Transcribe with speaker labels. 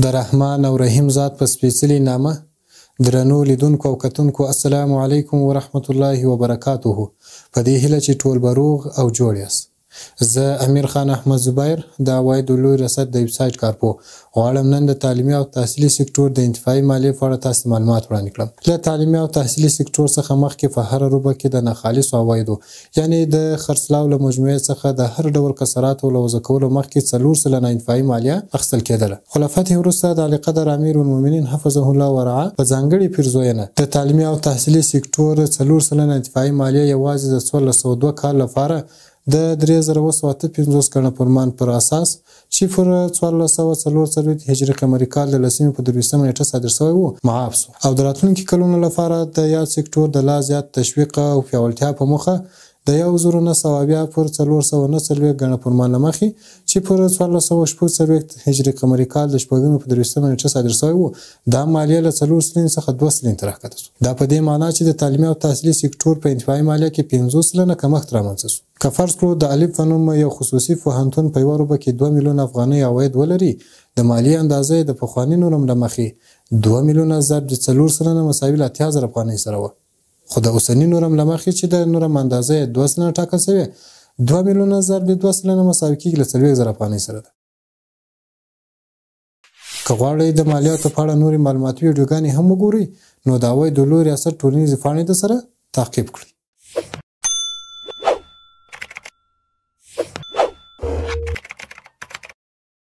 Speaker 1: د رحمان او رحیم ذات په سپېڅلي نامه درنو لیدونکو او کتونکو السلام علیکم ورحمت الله وبرکاته. په دې هیله چې ټول به روغ او جوړ یاست. زه امیر خان احمد زبیر د عوایدو لوی رصد د ویب سایټ کارپوه غواړم نن د تعلیمي او تحصیلي سکتور د انتفاعي مالیې په اړه تاسو معلومات وړاندې کړم. له تعلیمي او تحصیلي سکتور څخه مخکې په هره روبه کې د ناخالصو عوایدو یعنې د خرڅلاو له مجموعې څخه د هر ډول کسراتو له وضع کولو مخکې 4 سلنه انتفاعي مالیه اخیستل کېدله. خو له فتحې وروسته د اعلیقدر امیر المؤمنین حفظه الله ورعا په ځانګړې پیرزوینه د تعلیمي او تحصیلي سکتور 4 سلنه انتفاعي مالیه یوازې د 1402 کال لپاره د 3258 ګڼه فرمان پر اساس چې پر 1444 هجري قمري کال د لسمې په 23 نیټه صادر شوی و معاف شو او د راتلونکي کلونو لپاره د یاد سکتور د لا زیات تشویق او پیاوړتیا په موخه د 1900 پر 449 ګڼه فرمان مخې چې پر 1440 هجري قمري کال د شپږمې په 23 نیټه صادر شوی و دا مالیه له 4 سلنې څخه 2 سلنې ته راکته شو. دا په دې معنی چې د تعلیمي او تحصیلي سکتور په انتفاعي مالیه کې 50 سلنه کمښت رامنځته شو. که فرض کړو د الف په نوم یو خصوصي پوهنتون په یوه روبه کې 2 میلیونه افغانۍ عواید ولري د مالیې اندازه د پخواني نورم له مخې 2 میلیونه ضرب د 4 سلنه مساوي له 80,000 افغانۍ سره وه. خو د اوسني نورم له مخې چې د نورم اندازه 2 سلنه ټاکل شوې 2 میلیونه ضرب د 2 سلنه مساوي کېږي له 40,000 افغانۍ سره ده. که غواړئ د مالیاتو په اړه نورې معلوماتي ویډیوګانې هم وګورئ نو د عوایدو لوی ریاست ټولنیزې پاڼې درسره تعقیب کړئ.